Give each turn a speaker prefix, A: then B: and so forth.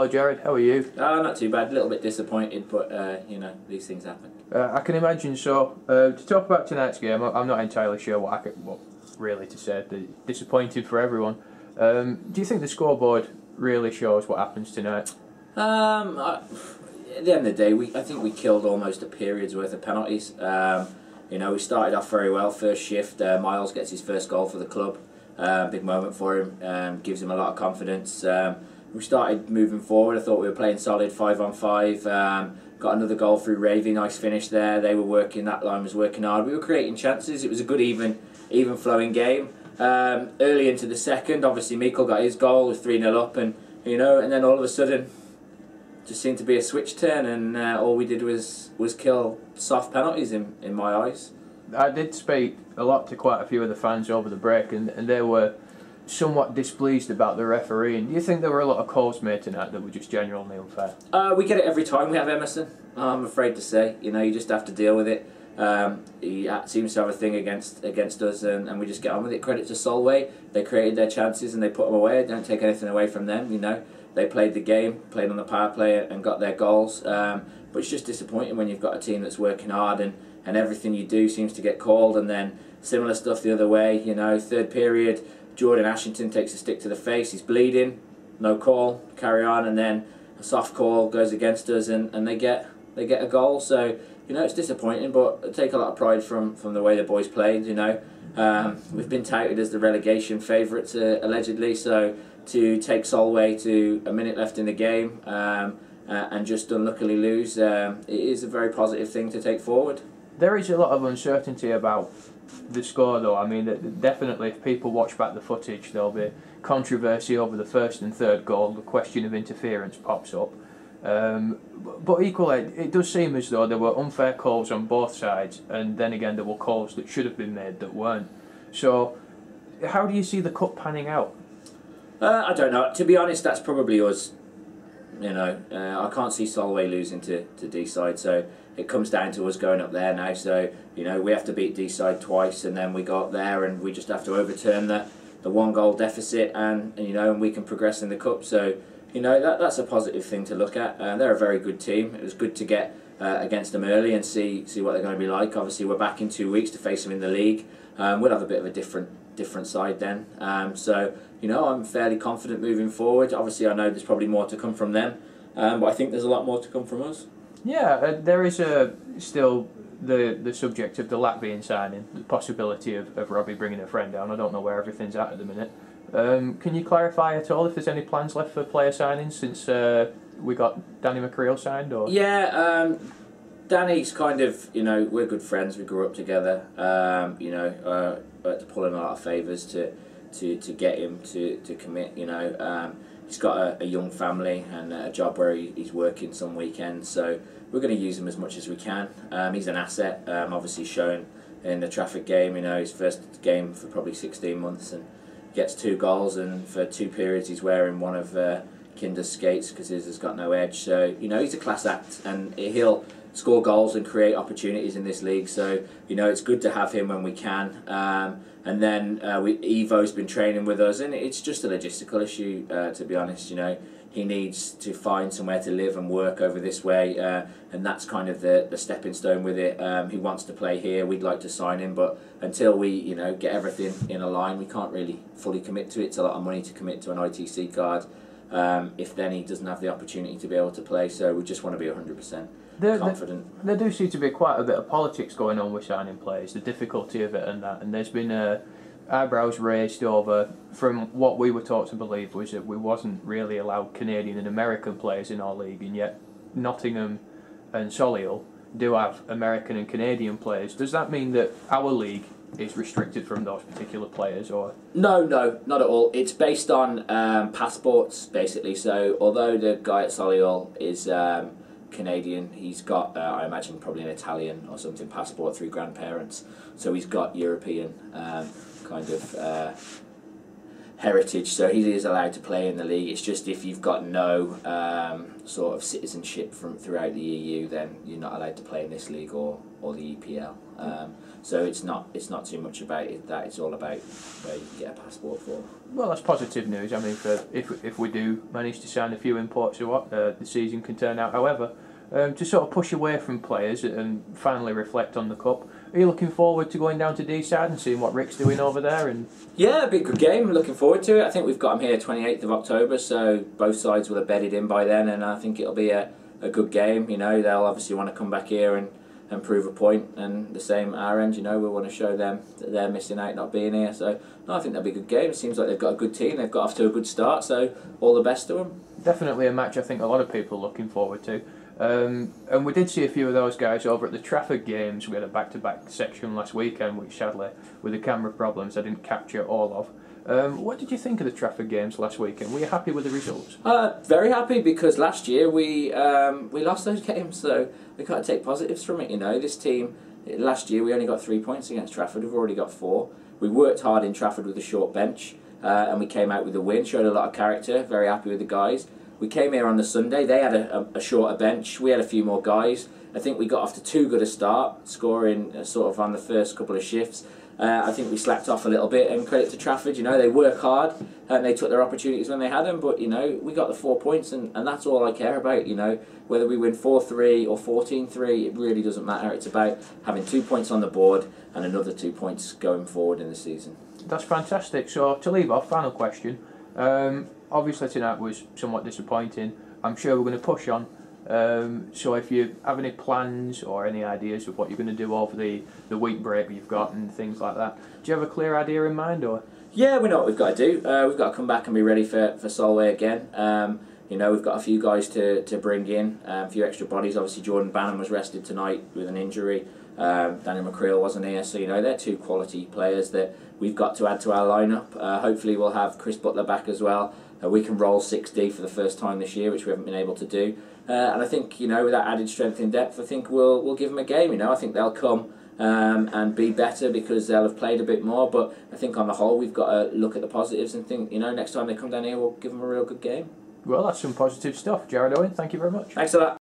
A: Hello Jared, how are you?
B: Not too bad, a little bit disappointed, but you know, these things happen.
A: I can imagine so. To talk about tonight's game, I'm not entirely sure what really to say. Disappointed for everyone. Do you think the scoreboard really shows what happens tonight?
B: At the end of the day, I think we killed almost a period's worth of penalties. You know, we started off very well, first shift. Miles gets his first goal for the club. Big moment for him, gives him a lot of confidence. We started moving forward. I thought we were playing solid 5-on-5. Got another goal through Ravy, nice finish there. They were working, that line was working hard. We were creating chances. It was a good even flowing game. Early into the second, obviously Mikkel got his goal, was 3-0 up, and you know, and then all of a sudden, just seemed to be a switch turn, and all we did was kill soft penalties in my eyes.
A: I did speak a lot to quite a few of the fans over the break, and they were somewhat displeased about the refereeing. Do you think there were a lot of calls made tonight that were just genuinely unfair?
B: We get it every time we have Emerson, I'm afraid to say. You know, you just have to deal with it. He seems to have a thing against us, and we just get on with it. Credit to Solway, they created their chances and they put them away. Don't take anything away from them, you know. They played the game, played on the power play and got their goals. But it's just disappointing when you've got a team that's working hard and everything you do seems to get called, and then similar stuff the other way. You know, third period, Jordan Ashington takes a stick to the face, he's bleeding, no call, carry on, and then a soft call goes against us and they get a goal. So, you know, it's disappointing, but I take a lot of pride from the way the boys played, you know. We've been touted as the relegation favourites, allegedly, so to take Solway to a minute left in the game and just unluckily lose, it is a very positive thing to take forward.
A: There is a lot of uncertainty about the score, though. I mean, definitely, if people watch back the footage, there'll be controversy over the first and third goal. The question of interference pops up. But equally, it does seem as though there were unfair calls on both sides, and then again, there were calls that should have been made that weren't. So, how do you see the cup panning out?
B: I don't know. To be honest, that's probably us. You know, I can't see Solway losing to D-side, so it comes down to us going up there now. So, you know, we have to beat D-side twice, and then we go up there and we just have to overturn the 1-goal deficit, and you know, and we can progress in the cup. So, you know, that's a positive thing to look at. They're a very good team. It was good to get against them early and see what they're going to be like. Obviously, we're back in 2 weeks to face them in the league. We'll have a bit of a different side then. So, you know, I'm fairly confident moving forward. Obviously, I know there's probably more to come from them, but I think there's a lot more to come from us.
A: Yeah, there is still the subject of the Latvian signing, the possibility of Robbie bringing a friend down. I don't know where everything's at the minute. Can you clarify at all if there's any plans left for player signings since we got Danny McCreel signed? Or?
B: Yeah, Danny's kind of, you know, we're good friends, we grew up together, you know, I had to pull in a lot of favours to get him to commit, you know. He's got a young family and a job where he's working some weekends, so we're going to use him as much as we can. He's an asset, obviously shown in the Trafford game, you know, his first game for probably 16 months, and gets 2 goals, and for 2 periods he's wearing one of Kinder's skates because his has got no edge. So, you know, he's a class act, and he'll score goals and create opportunities in this league. So, you know, it's good to have him when we can. And then Evo's been training with us, and it's just a logistical issue, to be honest. You know, he needs to find somewhere to live and work over this way, and that's kind of the stepping stone with it. He wants to play here. We'd like to sign him, but until we, you know, get everything in a line, we can't really fully commit to it. It's a lot of money to commit to an ITC card if then he doesn't have the opportunity to be able to play. So we just want to be 100% confident.
A: There do seem to be quite a bit of politics going on with signing players, the difficulty of it and that, and there's been eyebrows raised over, from what we were taught to believe was that we wasn't really allowed Canadian and American players in our league, and yet Nottingham and Solihull do have American and Canadian players. Does that mean that our league is restricted from those particular players, or?
B: No, not at all. It's based on passports, basically. So although the guy at Solihull is Canadian, he's got, I imagine, probably an Italian or something passport through grandparents. So he's got European kind of heritage, so he is allowed to play in the league. It's just if you've got no sort of citizenship from throughout the EU, then you're not allowed to play in this league or or the EPL. So it's not too much about it, that. It's all about where you can get a passport for.
A: Well, that's positive news. I mean, if we do manage to sign a few imports, or what the season can turn out. However, to sort of push away from players and finally reflect on the cup, are you looking forward to going down to D-side and seeing what Rick's doing over there? And
B: yeah, it'll be a good game. Looking forward to it. I think we've got him here 28th of October, so both sides will have bedded in by then, and I think it'll be a good game. You know, they'll obviously want to come back here and prove a point, and the same at our end. You know, we want to show them that they're missing out not being here. So no, I think that'll be a good game. It seems like they've got a good team. They've got off to a good start, so all the best to them.
A: Definitely a match I think a lot of people are looking forward to. And we did see a few of those guys over at the Trafford games. We had a back-to-back section last weekend, which sadly, with the camera problems, I didn't capture all of. What did you think of the Trafford games last weekend? Were you happy with the results?
B: Very happy, because last year we lost those games, so we got to take positives from it. You know, this team, last year we only got 3 points against Trafford. We've already got 4. We worked hard in Trafford with a short bench, and we came out with a win. Showed a lot of character. Very happy with the guys. We came here on the Sunday. They had a shorter bench. We had a few more guys. I think we got off to too good a start, scoring sort of on the first couple of shifts. I think we slacked off a little bit, and credit to Trafford. You know, they work hard and they took their opportunities when they had them. But you know, we got the 4 points, and that's all I care about. You know, whether we win 4-3 or 14-3, it really doesn't matter. It's about having 2 points on the board and another 2 points going forward in the season.
A: That's fantastic. So to leave off, final question. Obviously tonight was somewhat disappointing. I'm sure we're going to push on. So if you have any plans or any ideas of what you're going to do over the week break you've got and things like that, do you have a clear idea in mind? Or
B: yeah, we know what we've got to do. We've got to come back and be ready for Solway again. You know, we've got a few guys to bring in, a few extra bodies. Obviously Jordan Bannon was rested tonight with an injury. Daniel McCreel wasn't here, so you know, they're 2 quality players that we've got to add to our lineup. Hopefully we'll have Chris Butler back as well. We can roll 6D for the first time this year, which we haven't been able to do. And I think, you know, with that added strength in depth, I think we'll give them a game. You know, I think they'll come and be better because they'll have played a bit more. But I think on the whole, we've got to look at the positives and think, you know, next time they come down here, we'll give them a real good game.
A: Well, that's some positive stuff. Jared Owen, thank you very much.
B: Thanks a lot.